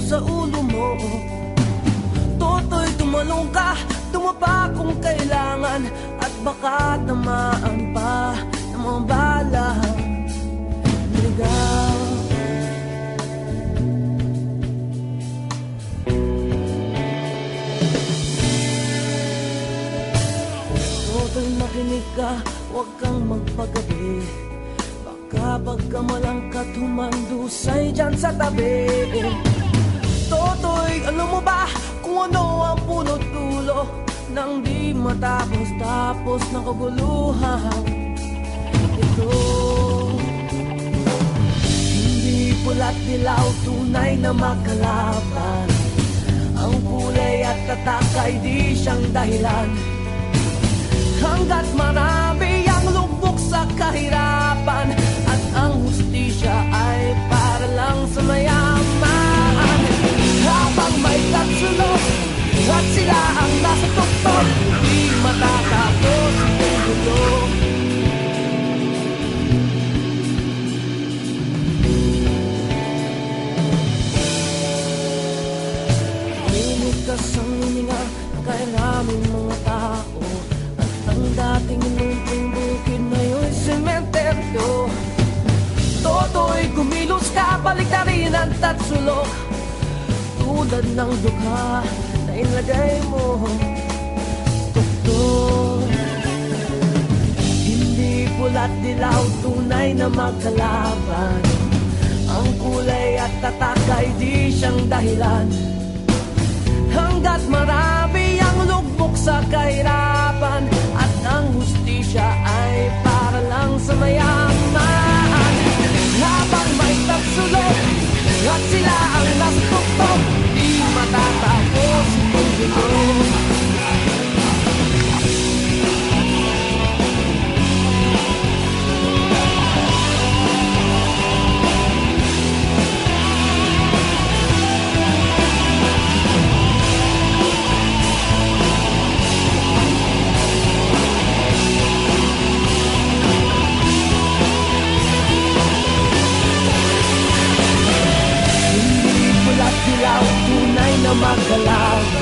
sa ulo mo. Toto'y tumalong ka, tumapa kung kailangan, at baka tamaan pa ng mga balang ligaw. Toto'y makinig ka, huwag kang magpagabi. Baka pagkamalangkat humandusay dyan sa tabi. Toto'y alam mo ba kung ano ang punot dulo nang di matapos-tapos ng kaguluhan ito? Hindi pula't dilaw, tunay na makalaban. Ang kulay at tatak ay di siyang dahilan. Hanggat marami ang lubok sa kahirapan, at ang hustisya ay para lang sa mayaman. Habang may tatsulok at sila ang nasa tuktok, di matatapos ang gulo. Linikas ang hininga kaya naming mga tao, at ang dating inumping bukid na yun sementeryo. Toto'y kumilos ka, balik na rin ang tatsulok, tulad ng dukha na inlagay mo. Tuktok, hindi pula't dilaw, tunay na magkalaban. Ang kulay at tatak ay di siyang dahilan. Hanggat marami ang lugmok sa kahirapan, at ang hustisya ay para lang sa mayaman. Habang may tatsulok at sila ang nasa tuktok, di matatapos itong gulo. Tunay na magkalaban.